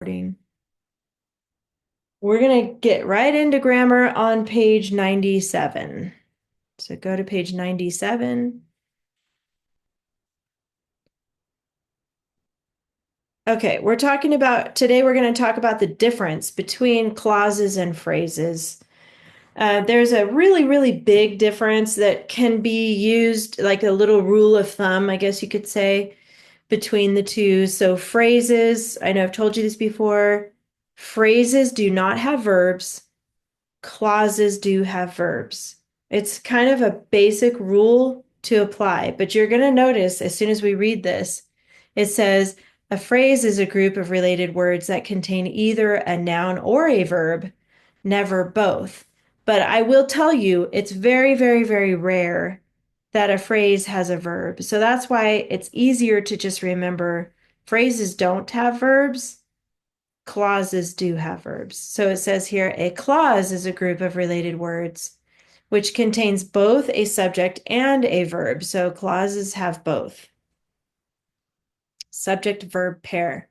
We're going to get right into grammar on page 97. So go to page 97. Okay, today we're going to talk about the difference between clauses and phrases. There's a really, really big difference that can be used like a little rule of thumb, I guess you could say, between the two. So phrases, I know I've told you this before, phrases do not have verbs. Clauses do have verbs. It's kind of a basic rule to apply, but you're going to notice as soon as we read this, it says a phrase is a group of related words that contain either a noun or a verb, never both. But I will tell you, it's very, very, very rare that a phrase has a verb. So that's why it's easier to just remember phrases don't have verbs. Clauses do have verbs. So it says here, a clause is a group of related words which contains both a subject and a verb. So clauses have both. Subject-verb pair.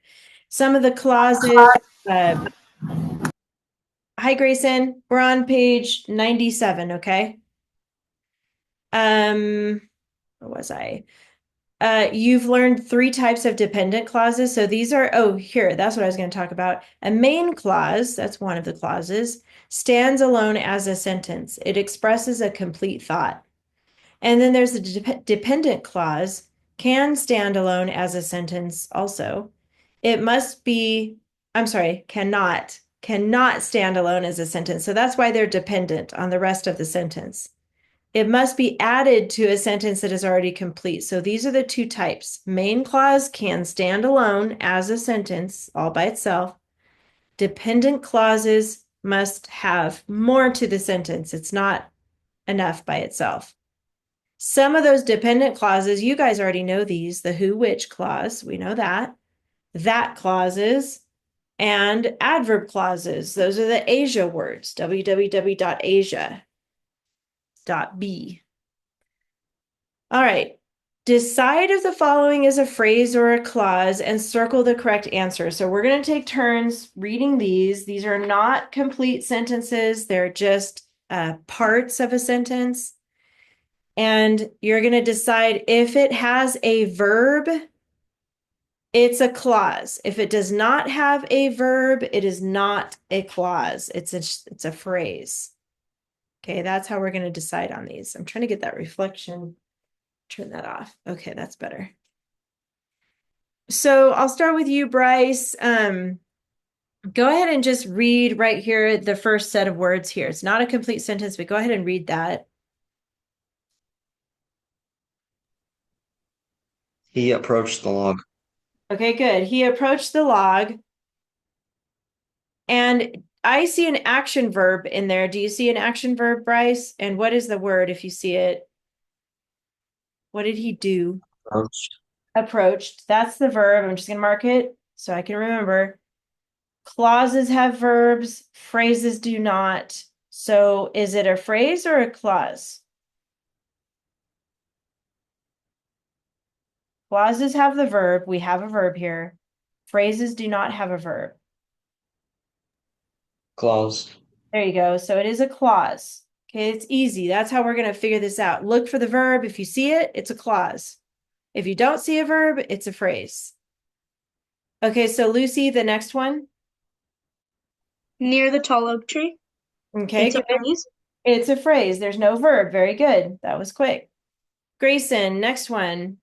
Some of the clauses, hi Grayson, we're on page 97, okay? Where was I? You've learned 3 types of dependent clauses. So these are, here, that's what I was going to talk about. A main clause, that's one of the clauses, stands alone as a sentence. It expresses a complete thought. And then there's a dependent clause, can stand alone as a sentence also. It must be, I'm sorry, cannot stand alone as a sentence. So that's why they're dependent on the rest of the sentence. It must be added to a sentence that is already complete. So these are the 2 types. Main clause can stand alone as a sentence all by itself. Dependent clauses must have more to the sentence. It's not enough by itself. Some of those dependent clauses, you guys already know these, the who, which clause, we know that. That clauses and adverb clauses. Those are the Asia words, www.asia.b. All right. Decide if the following is a phrase or a clause and circle the correct answer. So we're going to take turns reading these. These are not complete sentences. They're just parts of a sentence. And you're going to decide if it has a verb, it's a clause. If it does not have a verb, it is not a clause. It's a phrase. Okay, that's how we're going to decide on these. I'm trying to get that reflection. Turn that off. Okay, that's better. So I'll start with you, Bryce. Go ahead and just read right here the first set of words here. It's not a complete sentence, but go ahead and read that. He approached the log. Okay, good. He approached the log. And I see an action verb in there. Do you see an action verb, Bryce? And what is the word if you see it? What did he do? Approached. Approached. That's the verb. I'm just going to mark it so I can remember. Clauses have verbs, phrases do not. So is it a phrase or a clause? Clauses have the verb. We have a verb here. Phrases do not have a verb. Clause. There you go. So it is a clause. Okay, it's easy. That's how we're going to figure this out. Look for the verb. If you see it, it's a clause. If you don't see a verb, it's a phrase. Okay, so Lucy, the next one. Near the tall oak tree. Okay, It's a good. phrase. It's a phrase. There's no verb. Very good. That was quick. Grayson, next one.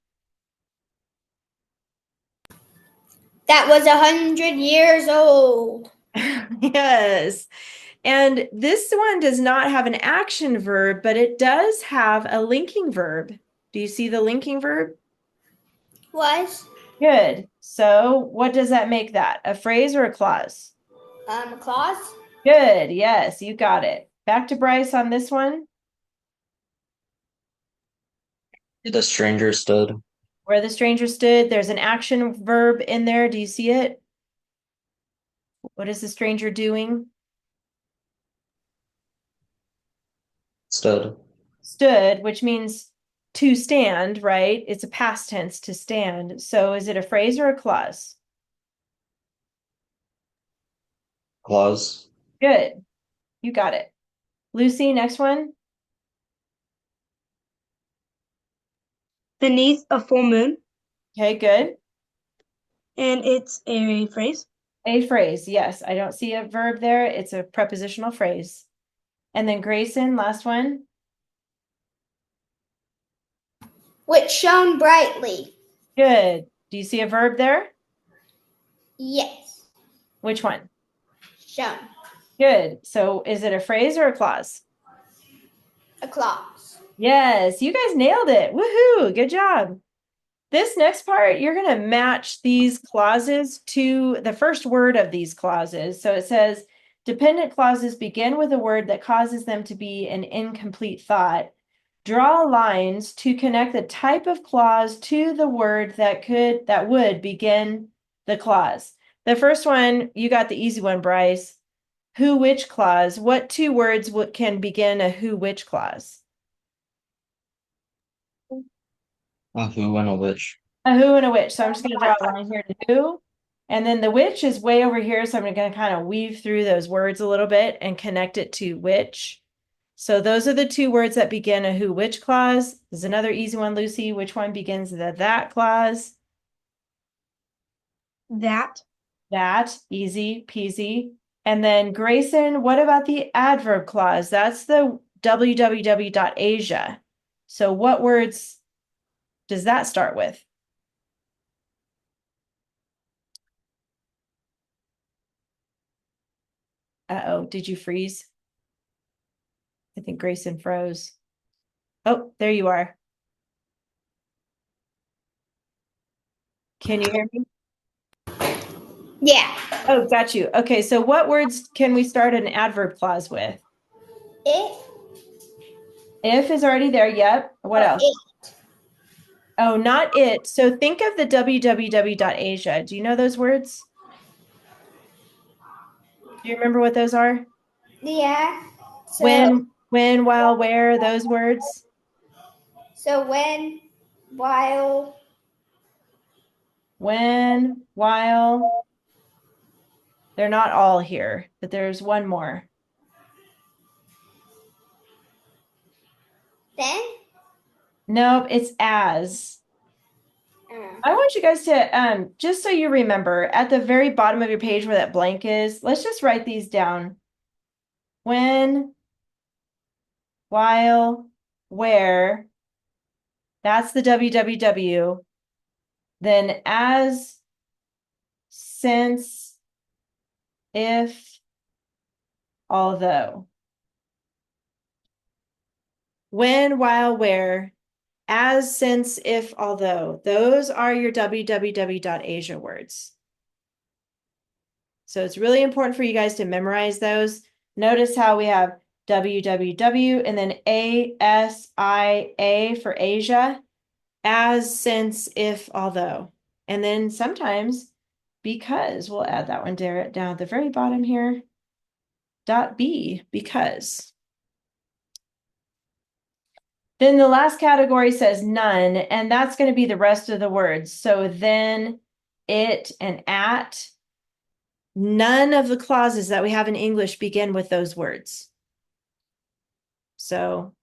That was 100 years old. Yes. And this one does not have an action verb, but it does have a linking verb. Do you see the linking verb? Was Good. So what does that make that? A phrase or a clause? a clause. Good. Yes, you got it. Back to Bryce on this one. The stranger stood. Where the stranger stood, there's an action verb in there. Do you see it? What is the stranger doing? Stood. Stood, which means to stand, right? It's a past tense to stand. So is it a phrase or a clause? Clause. Good. You got it. Lucy, next one. Beneath a full moon. Okay, good. And it's a phrase. A phrase. Yes, I don't see a verb there. It's a prepositional phrase. And then Grayson, last one. Which shone brightly. Good. Do you see a verb there? Yes. Which one? Shone. Good. So is it a phrase or a clause? A clause. Yes, you guys nailed it. Woohoo! Good job. This next part, you're going to match these clauses to the first word of these clauses. So it says, dependent clauses begin with a word that causes them to be an incomplete thought. Draw lines to connect the type of clause to the word that would begin the clause. The first one, you got the easy one, Bryce. Who, which clause? What two words can begin a who, which clause? A who and a which. A who and a which. So I'm just going to draw a line here to who. And then the which is way over here. So I'm going to kind of weave through those words a little bit and connect it to which. So those are the two words that begin a who, which clause. There's another easy one, Lucy. Which one begins the that clause? That. That, easy peasy. And then Grayson, what about the adverb clause? That's the www.asia. So what words does that start with? Uh-oh, did you freeze? I think Grayson froze. Oh, there you are. Can you hear me? Yeah. Oh, got you. Okay, so what words can we start an adverb clause with? It. If is already there. Yep. What else? It. Oh, not it. So think of the www.asia. Do you know those words? Do you remember what those are? Yeah. So When, while, where, those words? when, while, When, while. They're not all here, but there's one more. then. Nope, it's as. I want you guys to, just so you remember, at the very bottom of your page where that blank is, let's just write these down. When, while, where, that's the www. Then as, since, if, although. When, while, where, as, since, if, although. Those are your www.asia words. So it's really important for you guys to memorize those. Notice how we have www and then ASIA for Asia, as, since, if, although. And then sometimes because, we'll add that one down at the very bottom here. .b, because. Then the last category says none, and that's going to be the rest of the words. So then, it, and at. None of the clauses that we have in English begin with those words. So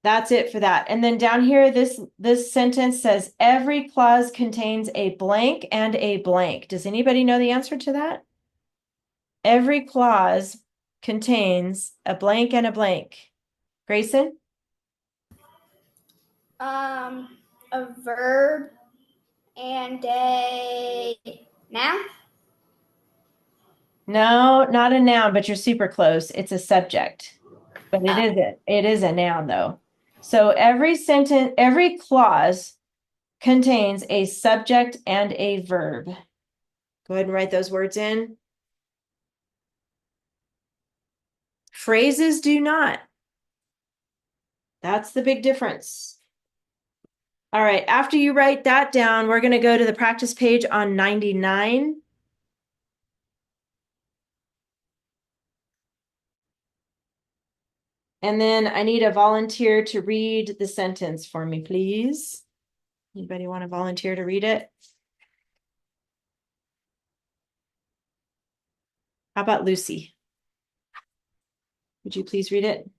that's it for that. And then down here, this sentence says every clause contains a blank and a blank. Does anybody know the answer to that? Every clause contains a blank and a blank. Grayson? A verb and a noun. No, not a noun, but you're super close. It's a subject. But it is a noun though. So every sentence, every clause contains a subject and a verb. Go ahead and write those words in. Phrases do not. That's the big difference. All right, after you write that down, we're going to go to the practice page on 99. And then I need a volunteer to read the sentence for me, please. Anybody want to volunteer to read it? How about Lucy? Would you please read it?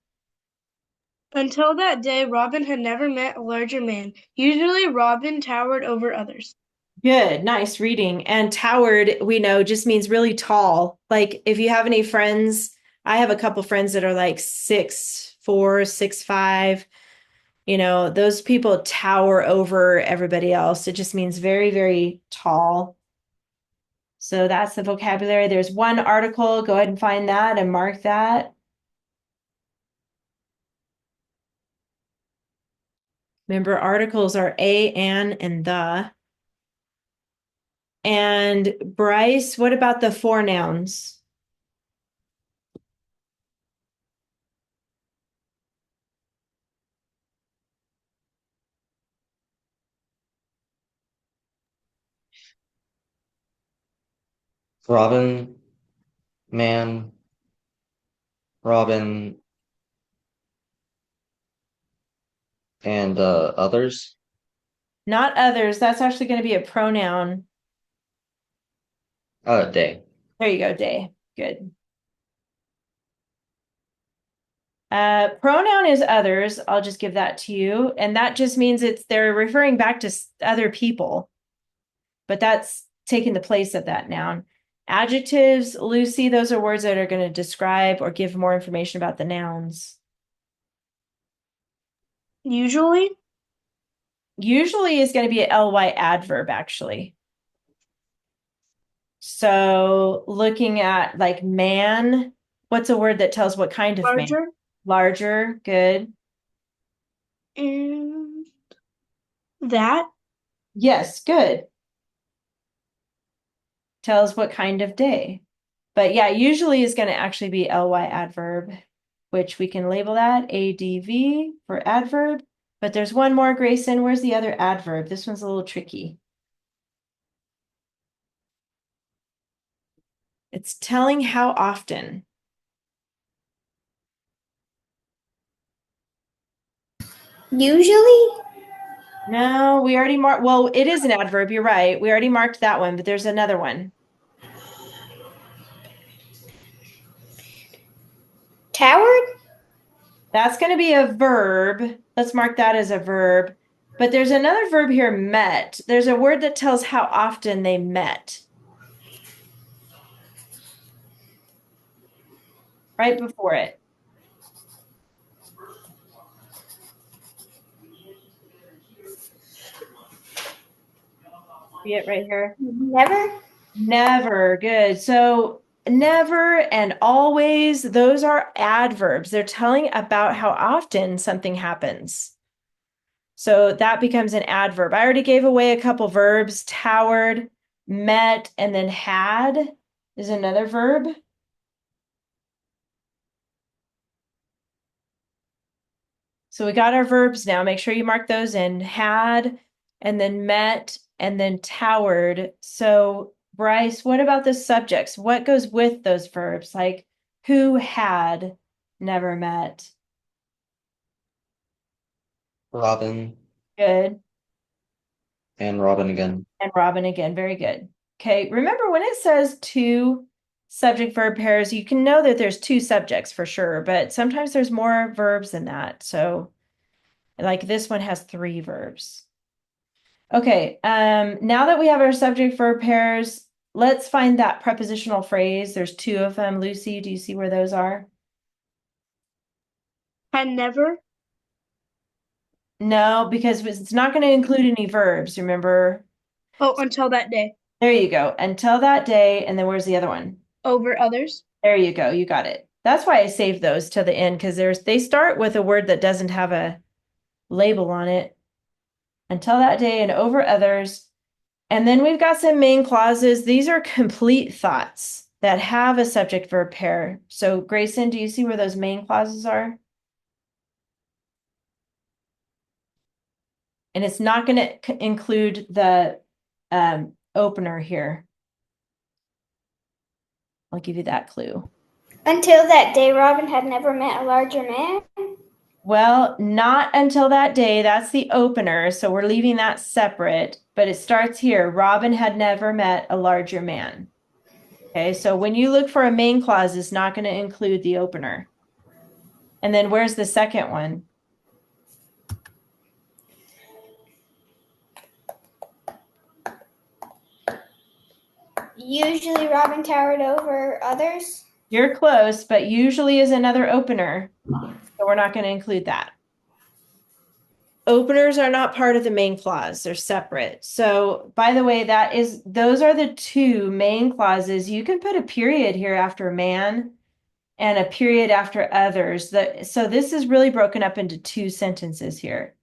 Until that day, Robin had never met a larger man. Usually, Robin towered over others. Good, nice reading. And towered, we know, just means really tall. Like if you have any friends, I have a couple friends that are like 6'4", 6'5". You know, those people tower over everybody else. It just means very, very tall. So that's the vocabulary. There's one article. Go ahead and find that and mark that. Remember, articles are a, an, and the. And Bryce, what about the four nouns? Robin, man, Robin, and others. Not others. That's actually going to be a pronoun. Day. There you go, day. Good. Pronoun is others. I'll just give that to you. And that just means they're referring back to other people, but that's taking the place of that noun. Adjectives, Lucy, those are words that are going to describe or give more information about the nouns. Usually, Usually is going to be an ly adverb, actually. So looking at like man, what's a word that tells what kind of man? larger, Larger, good. and that, Yes, good. Tells what kind of day. But yeah, usually is going to actually be ly adverb, which we can label that adv for adverb. But there's one more, Grayson. Where's the other adverb? This one's a little tricky. It's telling how often. Usually, No, we already marked. Well, it is an adverb. You're right. We already marked that one, but there's another one. towered, That's going to be a verb. Let's mark that as a verb. But there's another verb here, met. There's a word that tells how often they met. Right before it. See it right here? never, Never. Good. So never and always, those are adverbs. They're telling about how often something happens. So that becomes an adverb. I already gave away a couple verbs, towered, met, and then had is another verb. So we got our verbs now. Make sure you mark those in. Had, and then met, and then towered. So Bryce, what about the subjects? What goes with those verbs? Like who had never met? Robin Good. and Robin again. And Robin again. Very good. Okay. Remember when it says two subject verb pairs, you can know that there's two subjects for sure, but sometimes there's more verbs than that. So like this one has three verbs. Okay. Now that we have our subject verb pairs, let's find that prepositional phrase. There's two of them. Lucy, do you see where those are? had never, No, because it's not going to include any verbs, remember? oh, until that day, There you go. Until that day. And then where's the other one? over others, There you go. You got it. That's why I saved those to the end because they start with a word that doesn't have a label on it. Until that day and over others. And then we've got some main clauses. These are complete thoughts that have a subject verb pair. So Grayson, do you see where those main clauses are? And it's not going to include the opener here. I'll give you that clue. until that day, Robin had never met a larger man. Well, not until that day. That's the opener. So we're leaving that separate, but it starts here. Robin had never met a larger man. Okay, so when you look for a main clause, it's not going to include the opener. And then where's the second one? Usually Robin towered over others. You're close, but usually is another opener. So we're not going to include that. Openers are not part of the main clause. They're separate. So by the way, those are the two main clauses. You can put a period here after man and a period after others. So this is really broken up into two sentences here.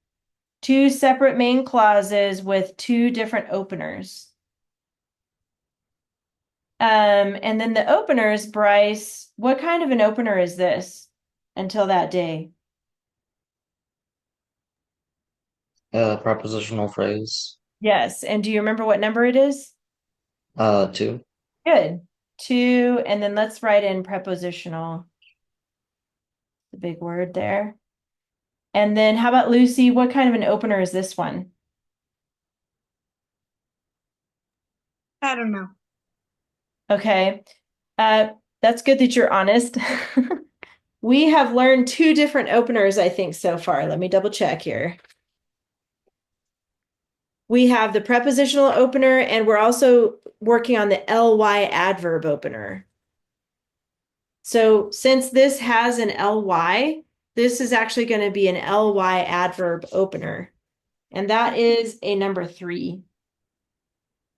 Two separate main clauses with two different openers. And then the openers, Bryce, what kind of an opener is this until that day? Prepositional phrase. Yes. And do you remember what number it is? 2. Good. Two. And then let's write in prepositional. The big word there. And then how about Lucy? What kind of an opener is this one? I don't know. Okay. That's good that you're honest. We have learned two different openers, I think, so far. Let me double check here. We have the prepositional opener, and we're also working on the ly adverb opener. So since this has an ly, this is actually going to be an ly adverb opener. And that is a number 3.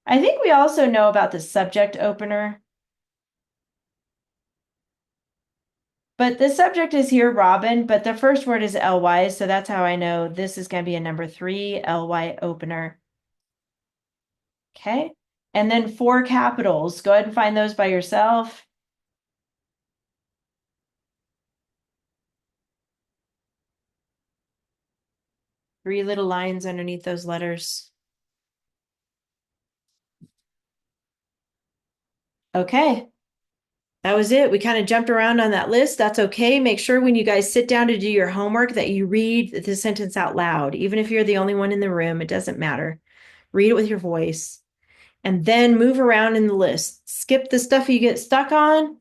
I think we also know about the subject opener. But the subject is here, Robin, but the first word is ly, so that's how I know this is going to be a number 3, ly opener. Okay, and then 4 capitals. Go ahead and find those by yourself. Three little lines underneath those letters. Okay. That was it. We kind of jumped around on that list. That's okay. Make sure when you guys sit down to do your homework that you read the sentence out loud. Even if you're the only one in the room, it doesn't matter. Read it with your voice. And then move around in the list. Skip the stuff you get stuck on.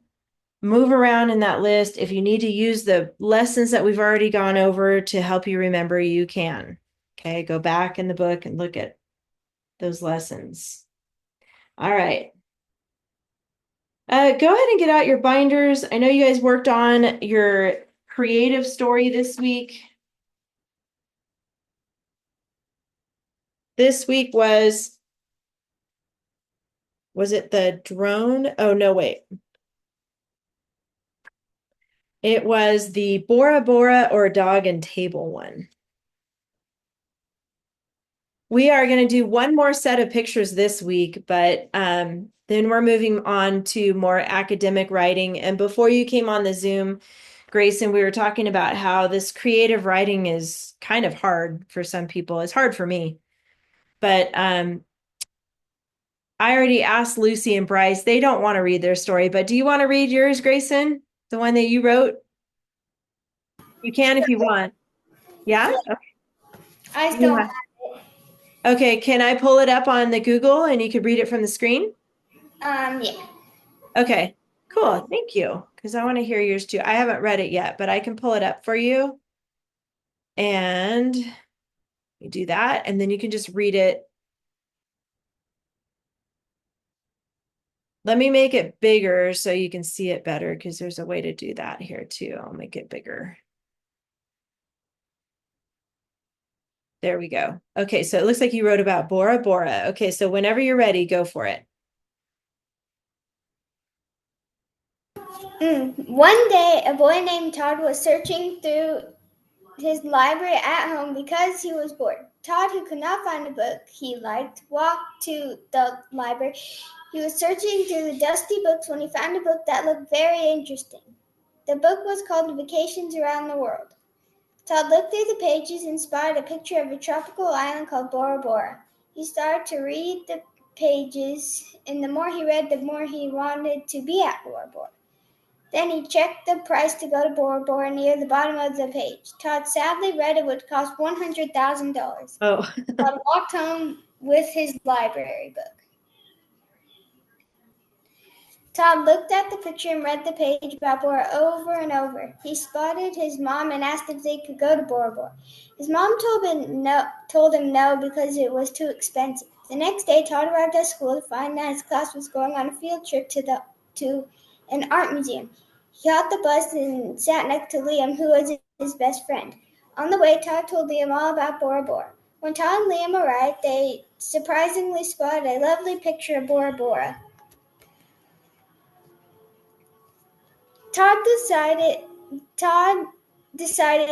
Move around in that list. If you need to use the lessons that we've already gone over to help you remember, you can. Okay, go back in the book and look at those lessons. All right. Go ahead and get out your binders. I know you guys worked on your creative story this week. This week was it the drone? Oh, no, wait. It was the Bora Bora or dog and table one. We are going to do one more set of pictures this week, but then we're moving on to more academic writing. And before you came on the Zoom, Grayson, we were talking about how this creative writing is kind of hard for some people. It's hard for me. But I already asked Lucy and Bryce. They don't want to read their story, but do you want to read yours, Grayson? The one that you wrote? You can if you want. Yeah? I Okay. don't. Okay, can I pull it up on the Google and you could read it from the screen? Yeah. Okay, cool. Thank you. Because I want to hear yours too. I haven't read it yet, but I can pull it up for you. And you do that, and then you can just read it. Let me make it bigger so you can see it better because there's a way to do that here too. I'll make it bigger. There we go. Okay, so it looks like you wrote about Bora Bora. Okay, so whenever you're ready, go for it. One day, a boy named Todd was searching through his library at home because he was bored. Todd, who could not find a book he liked, walked to the library. He was searching through the dusty books when he found a book that looked very interesting. The book was called Vacations Around the World. Todd looked through the pages and spotted a picture of a tropical island called Bora Bora. He started to read the pages, and the more he read, the more he wanted to be at Bora Bora. Then he checked the price to go to Bora Bora near the bottom of the page. Todd sadly read it would cost $100,000. Oh, Todd walked home with his library book. Todd looked at the picture and read the page about Bora over and over. He spotted his mom and asked if they could go to Bora Bora. His mom told him no because it was too expensive. The next day, Todd arrived at school to find that his class was going on a field trip to an art museum. He got the bus and sat next to Liam, who was his best friend. On the way, Todd told Liam all about Bora Bora. When Todd and Liam arrived, they surprisingly spotted a lovely picture of Bora Bora. Todd decided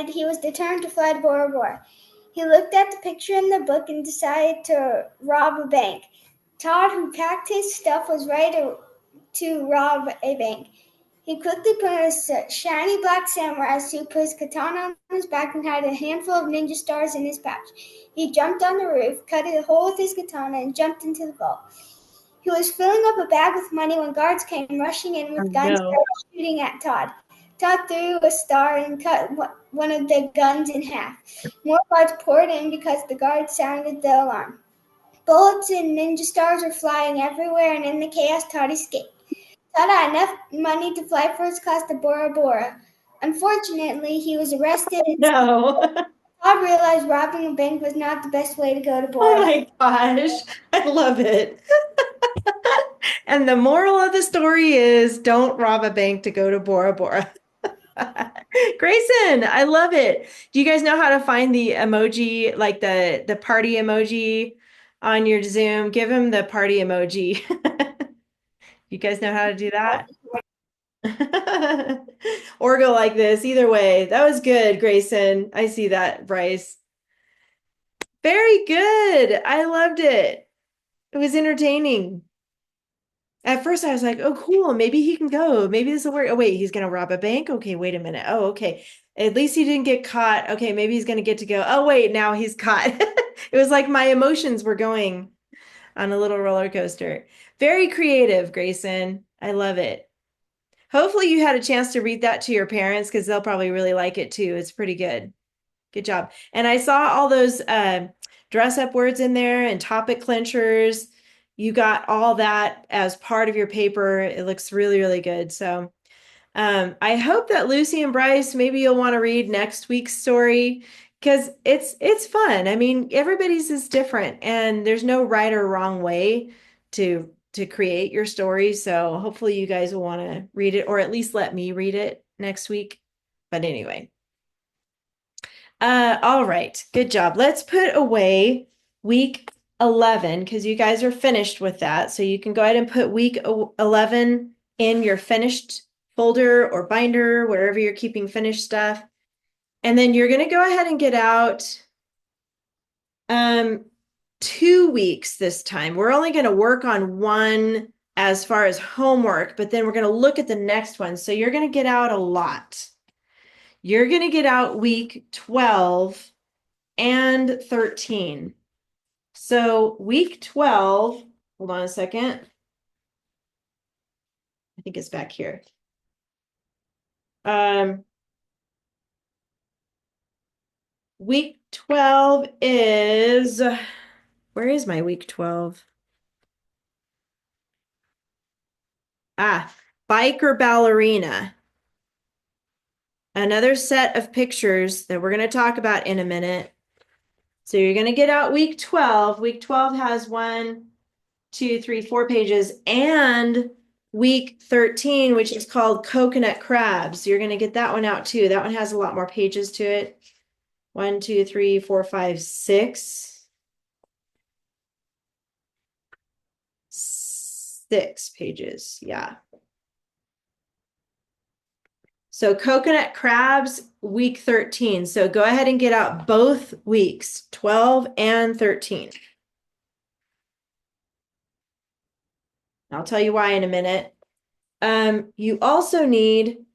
he was determined to fly to Bora Bora. He looked at the picture in the book and decided to rob a bank. Todd, who packed his stuff, was ready to rob a bank. He quickly put on a shiny black samurai suit, put his katana on his back, and had a handful of ninja stars in his pouch. He jumped on the roof, cut a hole with his katana, and jumped into the vault. He was filling up a bag with money when guards came rushing in with guns and shooting at Todd. Todd threw a star and cut one of the guns in half. More guards poured in because the guards sounded the alarm. Bullets and ninja stars were flying everywhere, and in the chaos, Todd escaped. Todd had enough money to fly first class to Bora Bora. Unfortunately, he was arrested, and No. Todd realized robbing a bank was not the best way to go to Oh Bora. my gosh, I love it. And the moral of the story is don't rob a bank to go to Bora Bora. Grayson, I love it. Do you guys know how to find the emoji, like the party emoji on your Zoom? Give him the party emoji. You guys know how to do that? Or go like this. Either way, that was good, Grayson. I see that, Bryce. Very good. I loved it. It was entertaining. At first, I was like, oh, cool. Maybe he can go. Maybe this will work. Oh, wait, he's going to rob a bank? Okay, wait a minute. Oh, okay. At least he didn't get caught. Okay, maybe he's going to get to go. Oh, wait, now he's caught. It was like my emotions were going on a little roller coaster. Very creative, Grayson. I love it. Hopefully you had a chance to read that to your parents because they'll probably really like it too. It's pretty good. Good job. And I saw all those dress up words in there and topic clinchers. You got all that as part of your paper. It looks really, really good. So I hope that Lucy and Bryce, maybe you'll want to read next week's story because it's fun. I mean, everybody's is different and there's no right or wrong way to create your story. So hopefully you guys will want to read it or at least let me read it next week. But anyway. All right, good job. Let's put away week 11 because you guys are finished with that. So you can go ahead and put week 11 in your finished folder or binder, wherever you're keeping finished stuff. And then you're going to go ahead and get out 2 weeks this time. We're only going to work on one as far as homework, but then we're going to look at the next one. So you're going to get out a lot. You're going to get out week 12 and 13. So week 12, hold on a second. I think it's back here. Week 12 is, where is my week 12? Biker ballerina. Another set of pictures that we're going to talk about in a minute. So you're going to get out week 12. Week 12 has 1, 2, 3, 4 pages, and week 13, which is called coconut crabs. You're going to get that one out too. That one has a lot more pages to it. 1, 2, 3, 4, 5, 6. 6 pages. Yeah. So coconut crabs, week 13. So go ahead and get out both weeks, 12 and 13. I'll tell you why in a minute. You also need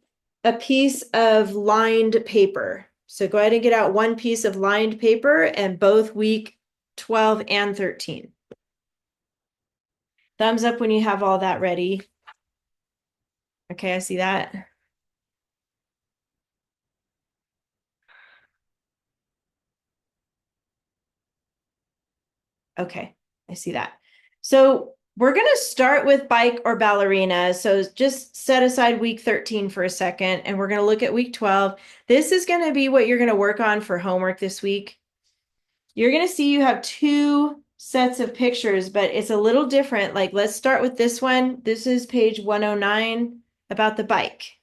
a piece of lined paper. So go ahead and get out one piece of lined paper and both week 12 and 13. Thumbs up when you have all that ready. Okay, I see that. Okay, I see that. So We're going to start with bike or ballerina. So just set aside week 13 for a second, and we're going to look at week 12. This is going to be what you're going to work on for homework this week. You're going to see you have two sets of pictures, but it's a little different. Like, let's start with this one. This is page 109 about the bike.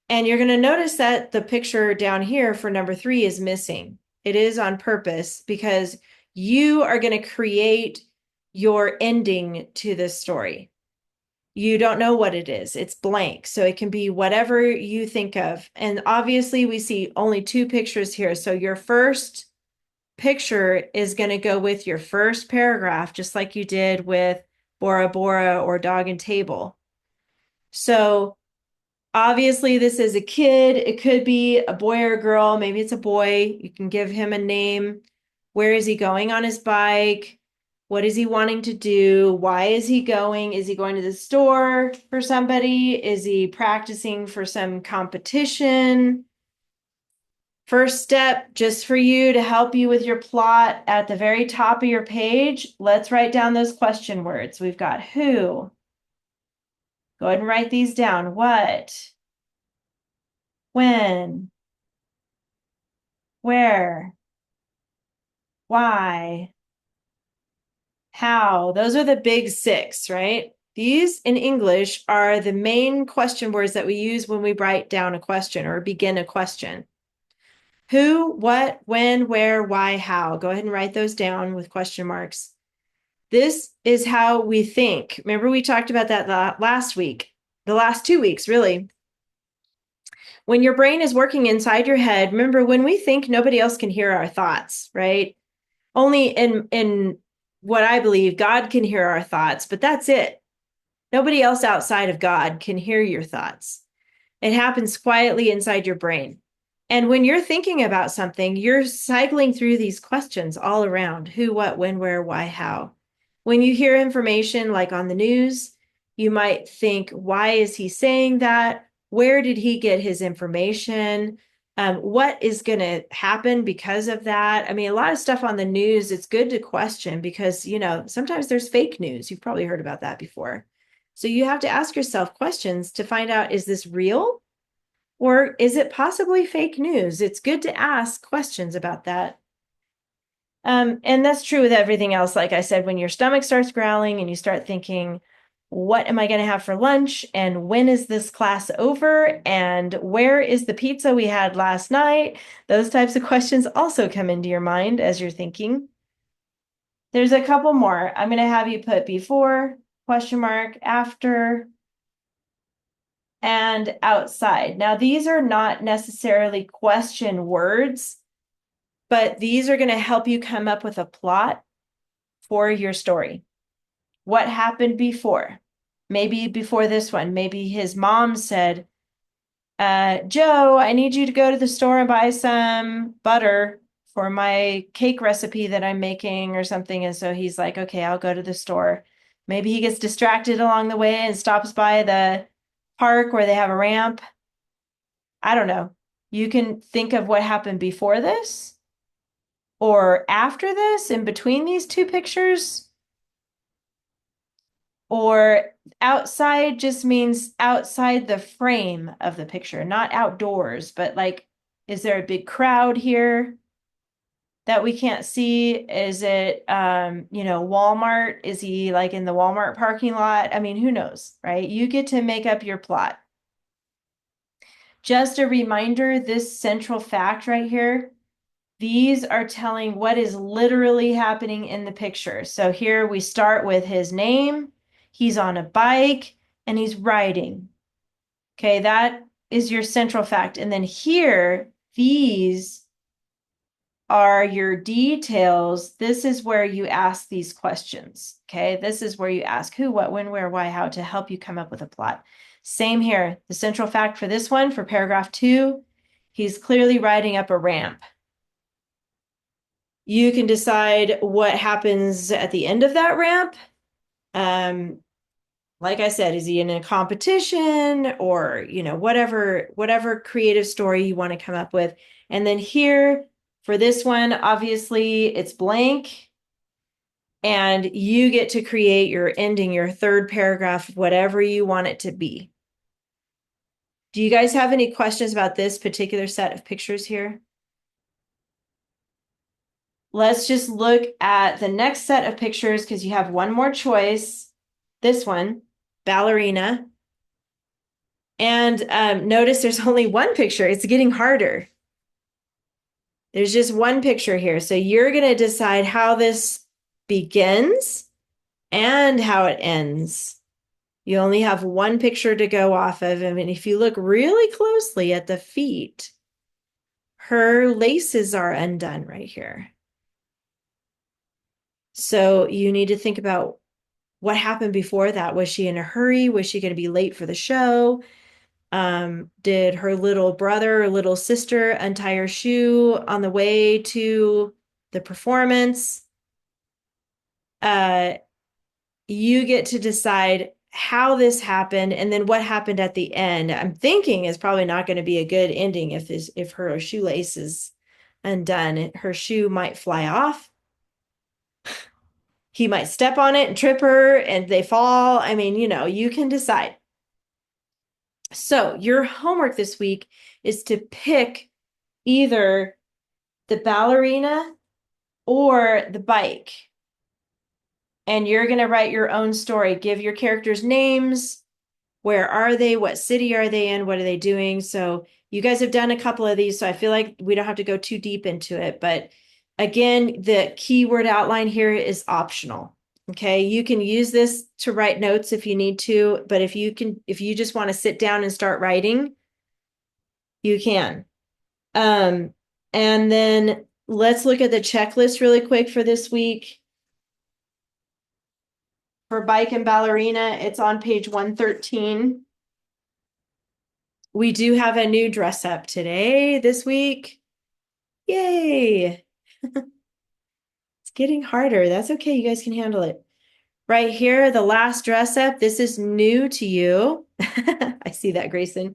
And you're going to notice that the picture down here for number 3 is missing. It is on purpose because you are going to create your ending to this story. You don't know what it is. It's blank. So it can be whatever you think of. And obviously we see only 2 pictures here. So your first picture is going to go with your first paragraph, just like you did with Bora Bora or Dog and Table. So obviously this is a kid. It could be a boy or a girl. Maybe it's a boy. You can give him a name. Where is he going on his bike? What is he wanting to do? Why is he going? Is he going to the store for somebody? Is he practicing for some competition? First step, just for you to help you with your plot at the very top of your page, let's write down those question words. We've got who. Go ahead and write these down. What? When? Where? Why? How? Those are the big 6, right? These in English are the main question words that we use when we write down a question or begin a question. Who, what, when, where, why, how. Go ahead and write those down with question marks. This is how we think. Remember, we talked about that last week, the last 2 weeks, really. When your brain is working inside your head, remember, when we think, nobody else can hear our thoughts, right? Only in what I believe, God can hear our thoughts, but that's it. Nobody else outside of God can hear your thoughts. It happens quietly inside your brain. And when you're thinking about something, you're cycling through these questions all around: who, what, when, where, why, how. When you hear information like on the news, you might think, why is he saying that? Where did he get his information? What is going to happen because of that? I mean, a lot of stuff on the news, it's good to question because, sometimes there's fake news. You've probably heard about that before. So you have to ask yourself questions to find out, is this real? Or is it possibly fake news? It's good to ask questions about that. And that's true with everything else. Like I said, when your stomach starts growling and you start thinking, what am I going to have for lunch? And when is this class over? And where is the pizza we had last night? Those types of questions also come into your mind as you're thinking. There's a couple more. I'm going to have you put before, question mark, after, and outside. Now, these are not necessarily question words, but these are going to help you come up with a plot for your story. What happened before? Maybe before this one, maybe his mom said, Joe, I need you to go to the store and buy some butter for my cake recipe that I'm making or something. And so he's like, okay, I'll go to the store. Maybe he gets distracted along the way and stops by the park where they have a ramp. I don't know. You can think of what happened before this or after this, in between these 2 pictures. Or outside just means outside the frame of the picture, not outdoors, but like, is there a big crowd here that we can't see? Is it, Walmart? Is he like in the Walmart parking lot? I mean, who knows, right? You get to make up your plot. Just a reminder, this central fact right here, these are telling what is literally happening in the picture. So here we start with his name. He's on a bike and he's riding. Okay, that is your central fact. And then here, these are your details. This is where you ask these questions. Okay, this is where you ask who, what, when, where, why, how to help you come up with a plot. Same here. The central fact for this one, for paragraph 2, he's clearly riding up a ramp. You can decide what happens at the end of that ramp. Like I said, is he in a competition or, whatever creative story you want to come up with. And then here for this one, obviously it's blank. And you get to create your ending, your third paragraph, whatever you want it to be. Do you guys have any questions about this particular set of pictures here? Let's just look at the next set of pictures because you have one more choice. This one, ballerina. And notice there's only one picture. It's getting harder. There's just one picture here. So you're going to decide how this begins and how it ends. You only have one picture to go off of. I mean, if you look really closely at the feet, her laces are undone right here. So you need to think about what happened before that. Was she in a hurry? Was she going to be late for the show? Did her little brother or little sister untie her shoe on the way to the performance? You get to decide how this happened and then what happened at the end. I'm thinking is probably not going to be a good ending if her shoelace is undone. Her shoe might fly off. He might step on it and trip her and they fall. I mean, you can decide. So your homework this week is to pick either the ballerina or the bike. And you're going to write your own story. Give your characters names. Where are they? What city are they in? What are they doing? So you guys have done a couple of these, so I feel like we don't have to go too deep into it. But again, the keyword outline here is optional. Okay, you can use this to write notes if you need to, but if you just want to sit down and start writing, you can. And then let's look at the checklist really quick for this week. For bike and ballerina, it's on page 113. We do have a new dress up today, this week. Yay! It's getting harder. That's okay. You guys can handle it. Right here, the last dress up. This is new to you. I see that, Grayson.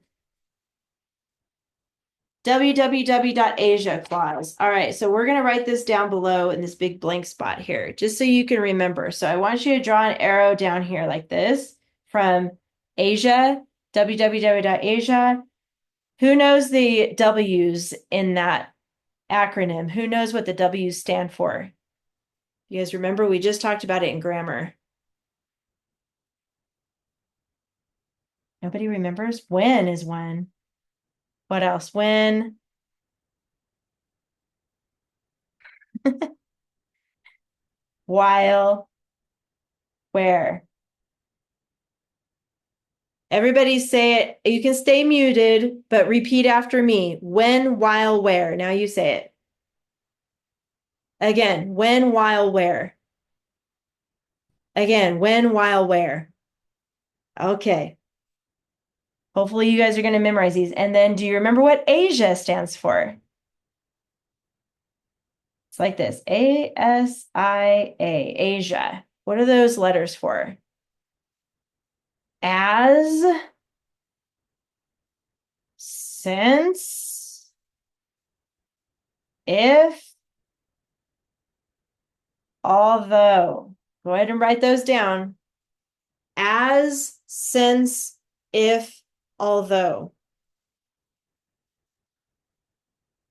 www.asia clause. All right, so we're going to write this down below in this big blank spot here, just so you can remember. So I want you to draw an arrow down here like this from Asia, www.asia. Who knows the W's in that acronym? Who knows what the W's stand for? You guys remember we just talked about it in grammar. Nobody remembers? When is when? What else? When? While? Where? Everybody say it. You can stay muted, but repeat after me. When, while, where. Now you say it. Again, when, while, where. Again, when, while, where. Okay. Hopefully you guys are going to memorize these. And then do you remember what Asia stands for? It's like this. A-S-I-A. Asia. What are those letters for? As, since, if, although. Go ahead and write those down. As, since, if, although.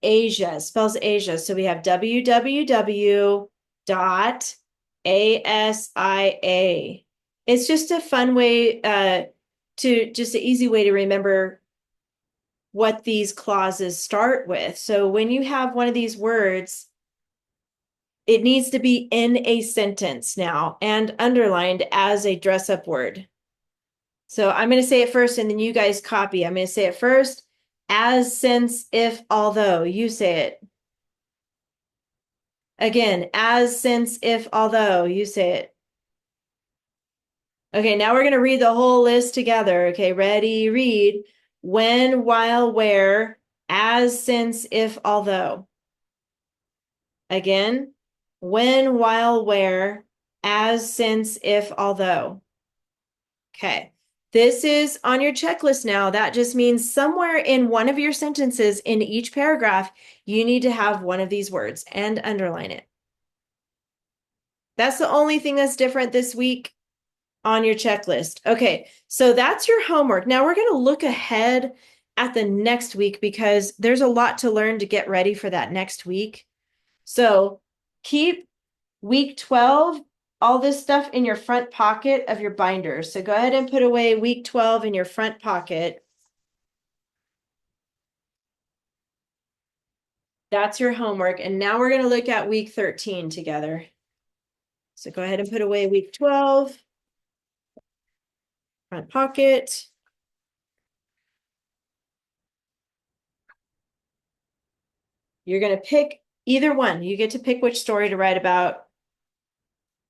Asia spells Asia. So we have www.asia. It's just a fun way just an easy way to remember what these clauses start with. So when you have one of these words, it needs to be in a sentence now and underlined as a dress-up word. So I'm going to say it first and then you guys copy. I'm going to say it first. As, since, if, although. You say it. Again, as, since, if, although. You say it. Okay, now we're going to read the whole list together. Okay, ready, read. When, while, where, as, since, if, although. Again, when, while, where, as, since, if, although. Okay. This is on your checklist now. That just means somewhere in one of your sentences in each paragraph, you need to have one of these words and underline it. That's the only thing that's different this week on your checklist. Okay, so that's your homework. Now we're going to look ahead at the next week because there's a lot to learn to get ready for that next week. So keep week 12, all this stuff in your front pocket of your binder. So go ahead and put away week 12 in your front pocket. That's your homework. And now we're going to look at week 13 together. So go ahead and put away week 12, front pocket. You're going to pick either one. You get to pick which story to write about,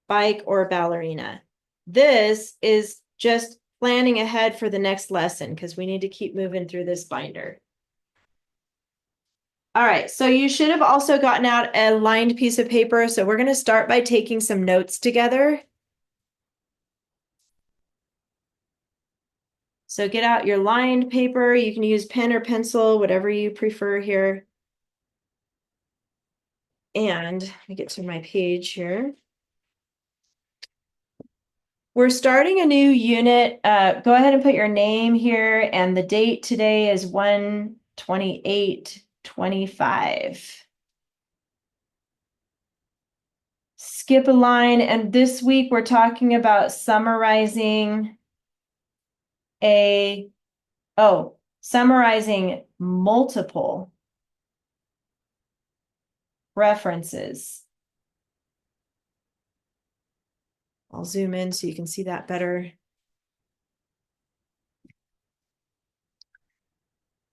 bike or ballerina. This is just planning ahead for the next lesson because we need to keep moving through this binder. All right, so you should have also gotten out a lined piece of paper. So we're going to start by taking some notes together. So get out your lined paper. You can use pen or pencil, whatever you prefer here. And let me get to my page here. We're starting a new unit. Go ahead and put your name here, and the date today is 1/28/25. Skip a line, and this week we're talking about summarizing summarizing multiple references. I'll zoom in so you can see that better.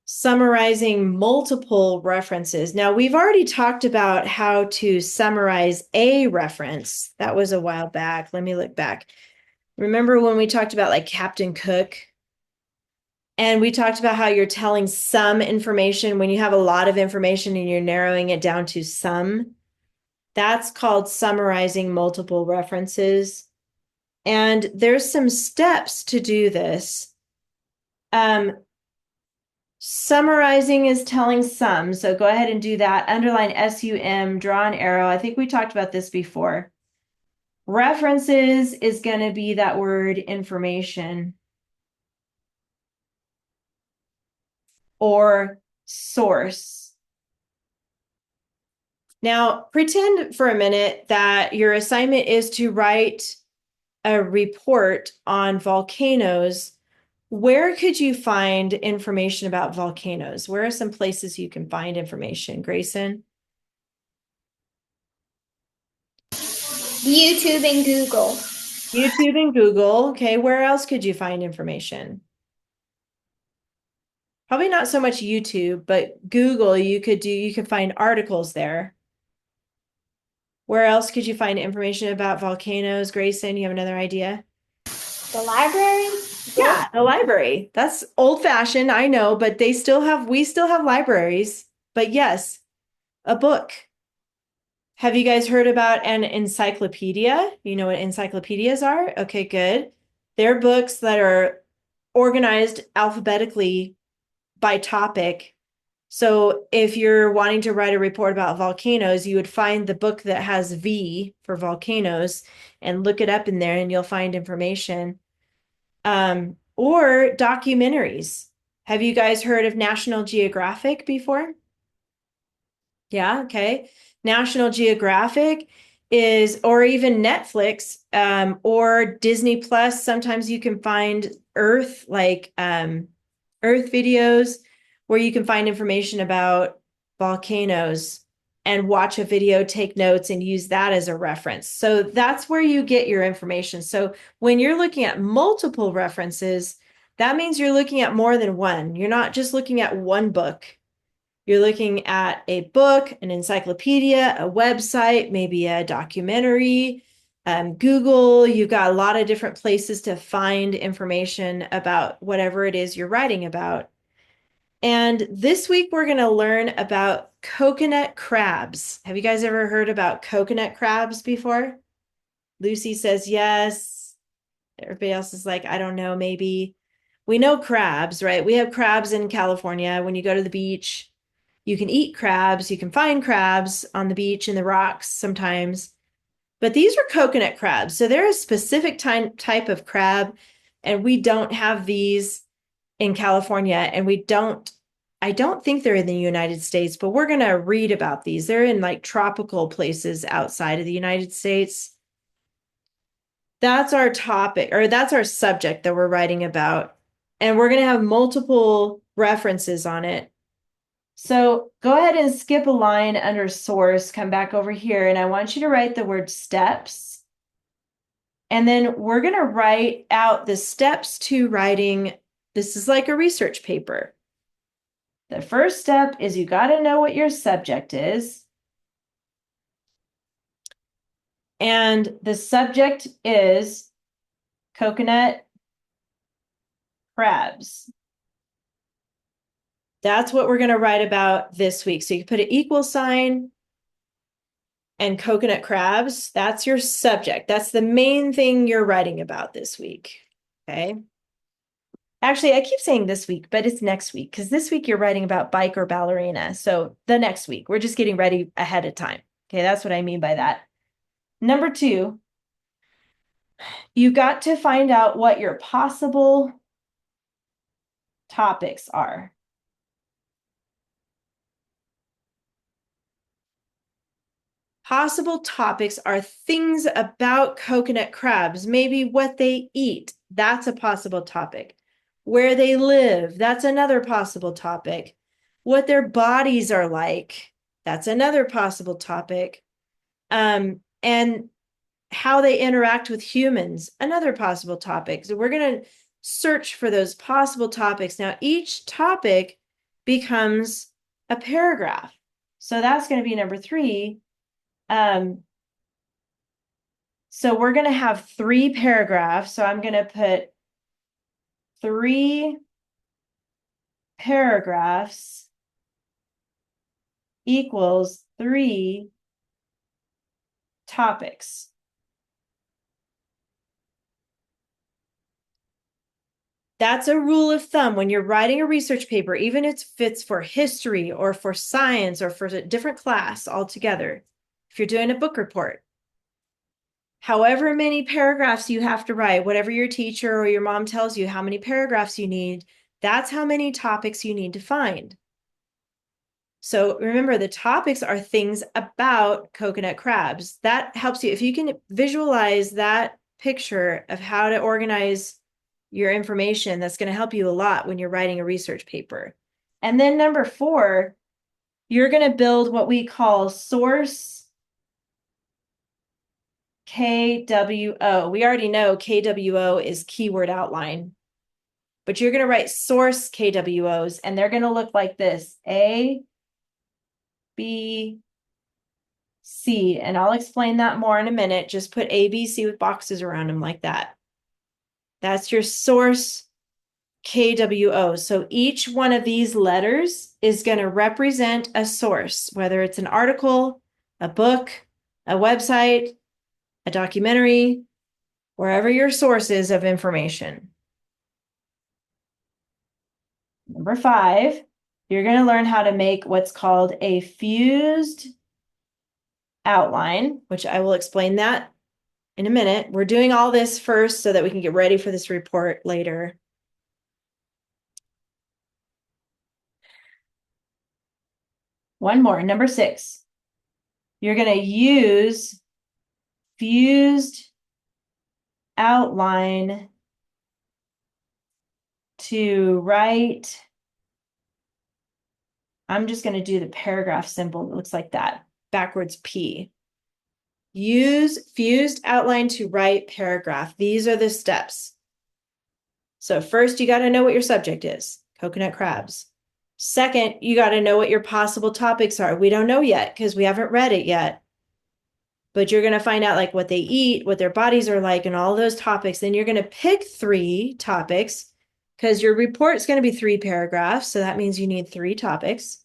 Summarizing multiple references. Now, we've already talked about how to summarize a reference. That was a while back. Let me look back. Remember when we talked about like Captain Cook? And we talked about how you're telling some information when you have a lot of information and you're narrowing it down to some. That's called summarizing multiple references. And there's some steps to do this. Summarizing is telling some. So go ahead and do that. Underline SUM, draw an arrow. I think we talked about this before. References is going to be that word information or source. Now, pretend for a minute that your assignment is to write a report on volcanoes. Where could you find information about volcanoes? Where are some places you can find information, Grayson? YouTube and Google. YouTube and Google. Okay, where else could you find information? Probably not so much YouTube, but Google, you could find articles there. Where else could you find information about volcanoes, Grayson? You have another idea? The library? Yeah, the library. That's old-fashioned, I know, but we still have libraries. But yes, a book. Have you guys heard about an encyclopedia? You know what encyclopedias are? Okay, good. They're books that are organized alphabetically by topic. So if you're wanting to write a report about volcanoes, you would find the book that has V for volcanoes and look it up in there and you'll find information. Or documentaries. Have you guys heard of National Geographic before? Yeah, okay. National Geographic or even Netflix, or Disney Plus. Sometimes you can find Earth videos where you can find information about volcanoes and watch a video, take notes, and use that as a reference. So that's where you get your information. So when you're looking at multiple references, that means you're looking at more than one. You're not just looking at one book. You're looking at a book, an encyclopedia, a website, maybe a documentary, Google. You've got a lot of different places to find information about whatever it is you're writing about. And this week we're going to learn about coconut crabs. Have you guys ever heard about coconut crabs before? Lucy says yes. Everybody else is like, I don't know, maybe. We know crabs, right? We have crabs in California. When you go to the beach, you can eat crabs. You can find crabs on the beach in the rocks sometimes. But these are coconut crabs. So they're a specific type of crab, and we don't have these in California, and I don't think they're in the United States, but we're going to read about these. They're in like tropical places outside of the United States. That's our topic, or that's our subject that we're writing about. And we're going to have multiple references on it. So go ahead and skip a line under source, come back over here, and I want you to write the word steps. And then we're going to write out the steps to writing. This is like a research paper. The first step is you got to know what your subject is. And the subject is coconut crabs. That's what we're going to write about this week. So you put an equal sign and coconut crabs. That's your subject. That's the main thing you're writing about this week. Okay. Actually, I keep saying this week, but it's next week because this week you're writing about bike or ballerina. So the next week, we're just getting ready ahead of time. Okay, that's what I mean by that. Number 2, you got to find out what your possible topics are. Possible topics are things about coconut crabs, maybe what they eat. That's a possible topic. Where they live, that's another possible topic. What their bodies are like, that's another possible topic. And how they interact with humans, another possible topic. So we're going to search for those possible topics. Now, each topic becomes a paragraph. So that's going to be number 3. So we're going to have 3 paragraphs. So I'm going to put 3 paragraphs equals 3 topics. That's a rule of thumb when you're writing a research paper, even if it's for history or for science or for a different class altogether. If you're doing a book report, however many paragraphs you have to write, whatever your teacher or your mom tells you how many paragraphs you need, that's how many topics you need to find. So remember, the topics are things about coconut crabs. That helps you. If you can visualize that picture of how to organize your information, that's going to help you a lot when you're writing a research paper. And then number 4, you're going to build what we call source KWO. We already know KWO is keyword outline, but you're going to write source KWOs, and they're going to look like this: A, B, C. And I'll explain that more in a minute. Just put A, B, C with boxes around them like that. That's your source KWO. So each one of these letters is going to represent a source, whether it's an article, a book, a website, a documentary, wherever your source is of information. Number 5, you're going to learn how to make what's called a fused outline, which I will explain that in a minute. We're doing all this first so that we can get ready for this report later. One more, number 6. You're going to use fused outline to write. I'm just going to do the paragraph symbol. It looks like that, backwards P. Use fused outline to write paragraph. These are the steps. So first, you got to know what your subject is, coconut crabs. Second, you got to know what your possible topics are. We don't know yet because we haven't read it yet. But you're going to find out like what they eat, what their bodies are like, and all those topics. Then you're going to pick 3 topics because your report is going to be 3 paragraphs. So that means you need 3 topics.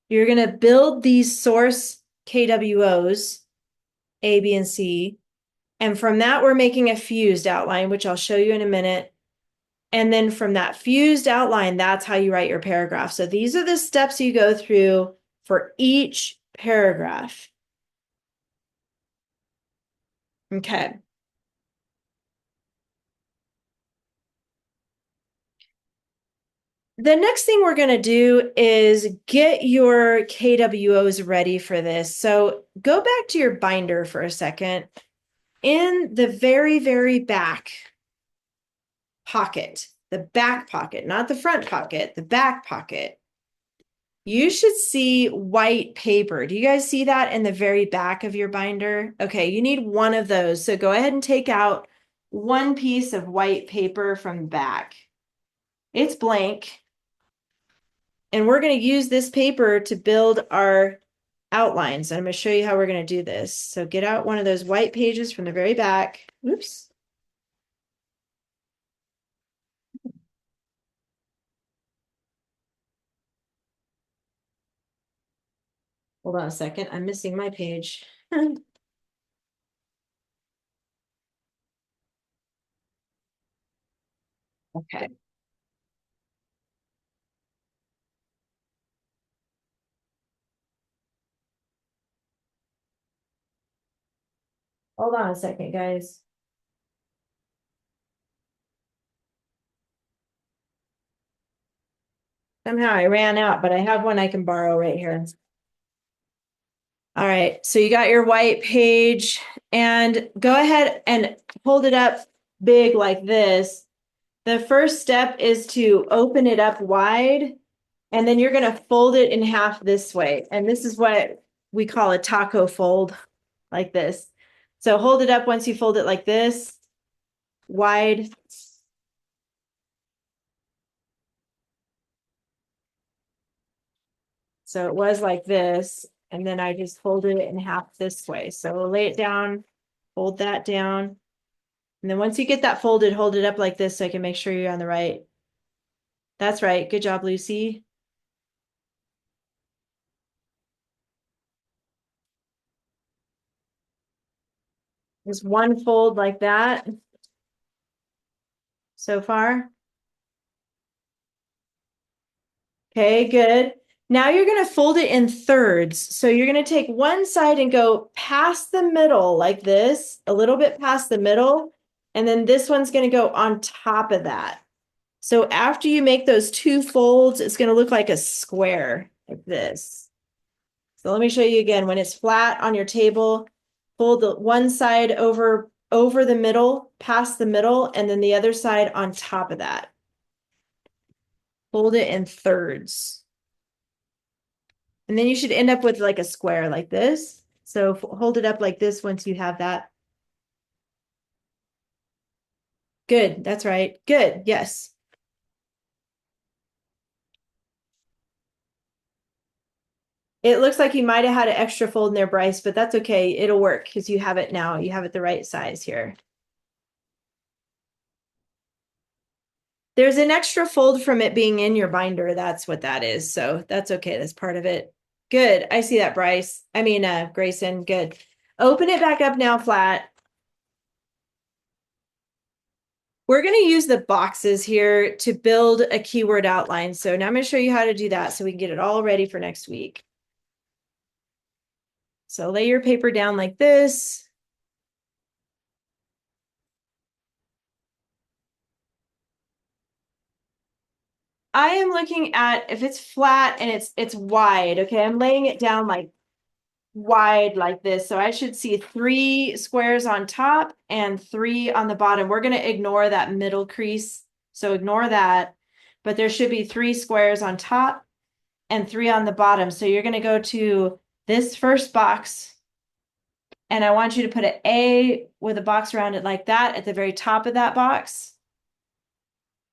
You're going to build these source KWOs, A, B, and C. And from that, we're making a fused outline, which I'll show you in a minute. And then from that fused outline, that's how you write your paragraph. So these are the steps you go through for each paragraph. Okay. The next thing we're going to do is get your KWOs ready for this. So go back to your binder for a second. In the very, very back pocket, the back pocket, not the front pocket, the back pocket, you should see white paper. Do you guys see that in the very back of your binder? Okay, you need one of those. So go ahead and take out one piece of white paper from the back. It's blank. And we're going to use this paper to build our outlines. And I'm going to show you how we're going to do this. So get out one of those white pages from the very back. Oops. Hold on a second. I'm missing my page. Okay. Hold on a second, guys. Somehow I ran out, but I have one I can borrow right here. All right, so you got your white page and go ahead and hold it up big like this. The first step is to open it up wide, and then you're going to fold it in half this way. And this is what we call a taco fold, like this. So hold it up once you fold it like this, wide. So it was like this, and then I just folded it in half this way. So lay it down, fold that down. And then once you get that folded, hold it up like this so I can make sure you're on the right. That's right. Good job, Lucy. Just one fold like that so far. Okay, good. Now you're going to fold it in thirds. So you're going to take one side and go past the middle like this, a little bit past the middle. And then this one's going to go on top of that. So after you make those two folds, it's going to look like a square like this. So let me show you again. When it's flat on your table, fold the one side over the middle, past the middle, and then the other side on top of that. Fold it in thirds. And then you should end up with like a square like this. So hold it up like this once you have that. Good, that's right. Good, yes. It looks like you might have had an extra fold in there, Bryce, but that's okay. It'll work because you have it now. You have it the right size here. There's an extra fold from it being in your binder. That's what that is. So that's okay. That's part of it. Good. I see that, Bryce. I mean, Grayson. Good. Open it back up now flat. We're going to use the boxes here to build a keyword outline. So now I'm going to show you how to do that so we can get it all ready for next week. So lay your paper down like this. I am looking at if it's flat and it's wide, okay? I'm laying it down like wide like this. So I should see 3 squares on top and 3 on the bottom. We're going to ignore that middle crease. So ignore that. But there should be 3 squares on top and 3 on the bottom. So you're going to go to this first box. And I want you to put an A with a box around it like that at the very top of that box.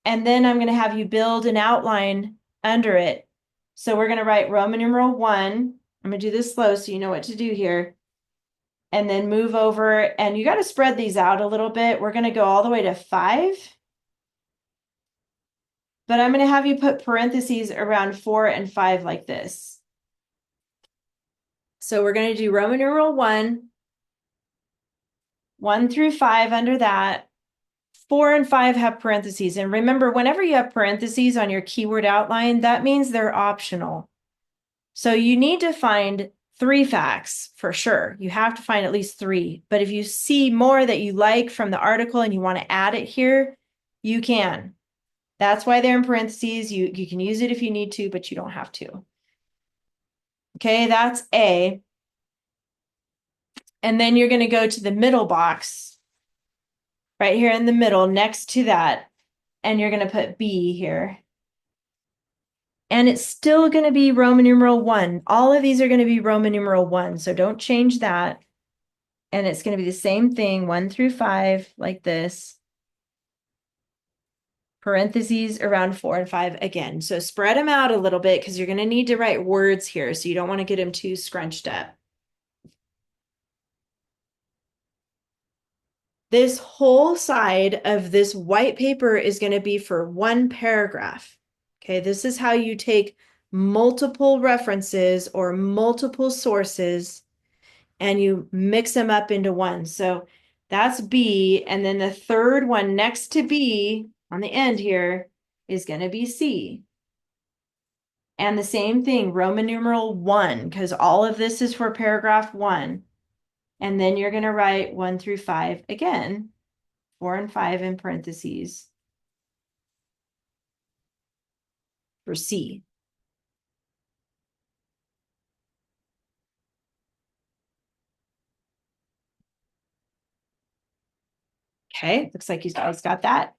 And then I'm going to have you build an outline under it. So we're going to write Roman numeral 1. I'm going to do this slow so you know what to do here. And then move over, and you got to spread these out a little bit. We're going to go all the way to 5. But I'm going to have you put parentheses around 4 and 5 like this. So we're going to do Roman numeral 1, 1 through 5 under that. 4 and 5 have parentheses. And remember, whenever you have parentheses on your keyword outline, that means they're optional. So you need to find 3 facts for sure. You have to find at least 3. But if you see more that you like from the article and you want to add it here, you can. That's why they're in parentheses. You can use it if you need to, but you don't have to. Okay, that's A. And then you're going to go to the middle box right here in the middle next to that. And you're going to put B here. And it's still going to be Roman numeral 1. All of these are going to be Roman numeral 1. So don't change that. And it's going to be the same thing, 1 through 5, like this. Parentheses around 4 and 5 again. So spread them out a little bit because you're going to need to write words here. So you don't want to get them too scrunched up. This whole side of this white paper is going to be for 1 paragraph. Okay, this is how you take multiple references or multiple sources and you mix them up into one. So that's B. And then the third one next to B on the end here is going to be C. And the same thing, Roman numeral 1, because all of this is for paragraph 1. And then you're going to write 1 through 5 again, 4 and 5 in parentheses for C. Okay, looks like you guys got that.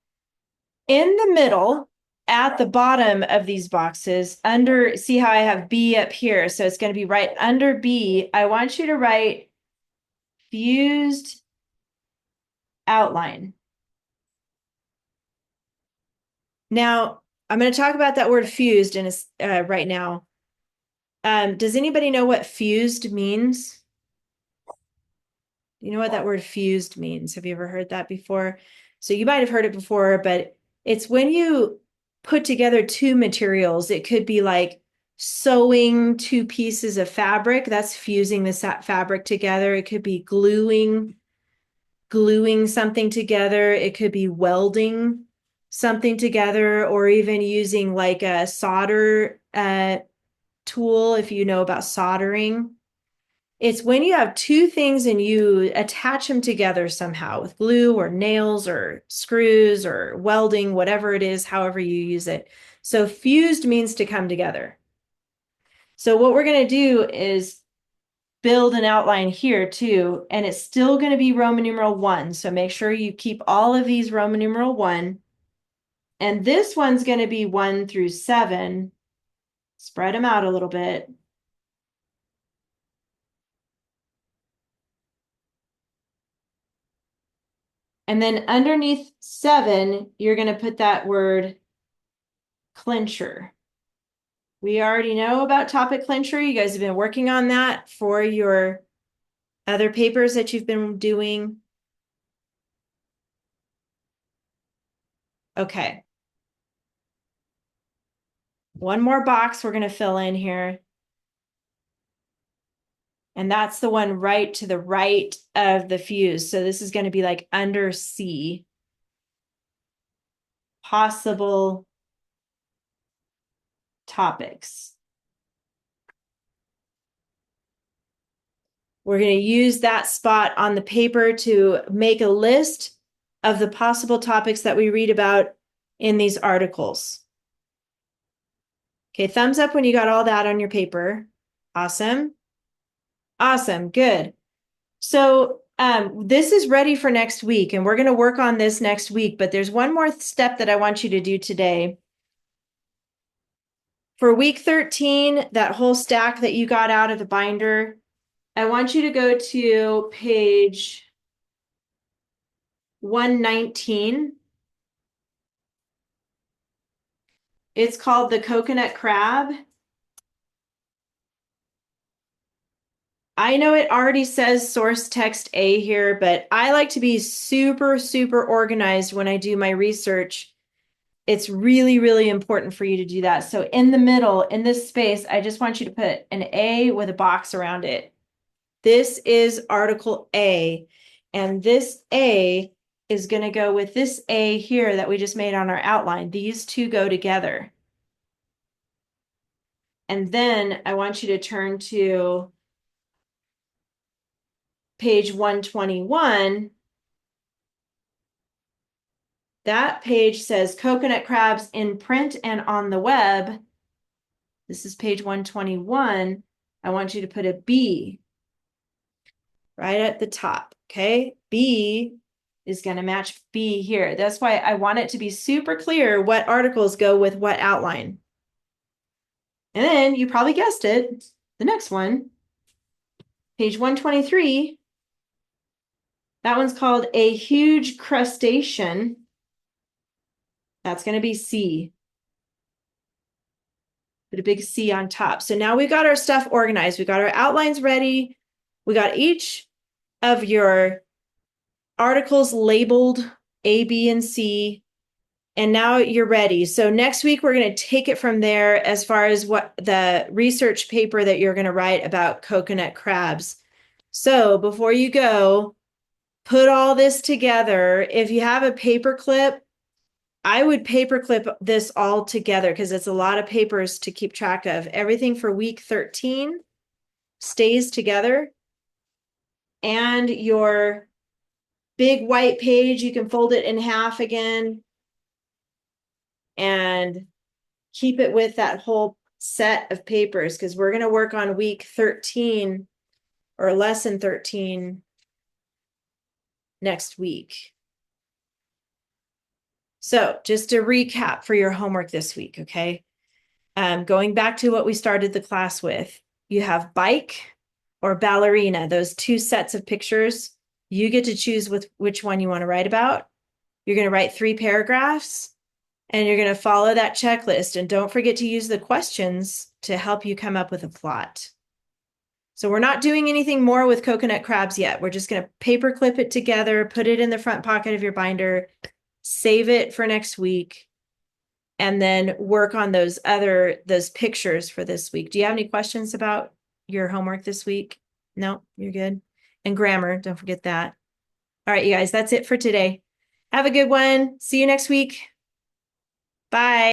In the middle, at the bottom of these boxes, under, see how I have B up here? So it's going to be right under B. I want you to write fused outline. Now, I'm going to talk about that word fused in right now. Does anybody know what fused means? You know what that word fused means? Have you ever heard that before? So you might have heard it before, but it's when you put together 2 materials. It could be like sewing 2 pieces of fabric. That's fusing the fabric together. It could be gluing something together. It could be welding something together, or even using like a solder tool if you know about soldering. It's when you have 2 things and you attach them together somehow with glue or nails or screws or welding, whatever it is, however you use it. So fused means to come together. So what we're going to do is build an outline here too, and it's still going to be Roman numeral 1. So make sure you keep all of these Roman numeral 1. And this one's going to be 1 through 7. Spread them out a little bit. And then underneath 7, you're going to put that word clincher. We already know about topic clincher. You guys have been working on that for your other papers that you've been doing. Okay. One more box we're going to fill in here. And that's the one right to the right of the fuse. So this is going to be like under C. Possible topics. We're going to use that spot on the paper to make a list of the possible topics that we read about in these articles. Okay, thumbs up when you got all that on your paper. Awesome. Awesome, good. So this is ready for next week, and we're going to work on this next week, but there's one more step that I want you to do today. For week 13, that whole stack that you got out of the binder, I want you to go to page 119. It's called the coconut crab. I know it already says source text A here, but I like to be super, super organized when I do my research. It's really, really important for you to do that. So in the middle, in this space, I just want you to put an A with a box around it. This is article A, and this A is going to go with this A here that we just made on our outline. These 2 go together. And then I want you to turn to page 121, that page says coconut crabs in print and on the web. This is page 121. I want you to put a B right at the top, okay? B is going to match B here. That's why I want it to be super clear what articles go with what outline. And then you probably guessed it, the next one, page 123, that one's called a huge crustacean. That's going to be C. Put a big C on top. So now we got our stuff organized. We got our outlines ready. We got each of your articles labeled A, B, and C. And now you're ready. So next week, we're going to take it from there as far as what the research paper that you're going to write about coconut crabs. So before you go, put all this together. If you have a paper clip, I would paper clip this all together because it's a lot of papers to keep track of. Everything for week 13 stays together. And your big white page, you can fold it in half again and keep it with that whole set of papers because we're going to work on week 13 or lesson 13 next week. So just to recap for your homework this week, okay? Going back to what we started the class with, you have bike or ballerina, those two sets of pictures. You get to choose which one you want to write about. You're going to write 3 paragraphs and you're going to follow that checklist. And don't forget to use the questions to help you come up with a plot. So we're not doing anything more with coconut crabs yet. We're just going to paper clip it together, put it in the front pocket of your binder, save it for next week, and then work on those pictures for this week. Do you have any questions about your homework this week? No, you're good. And grammar, don't forget that. All right, you guys, that's it for today. Have a good one. See you next week. Bye.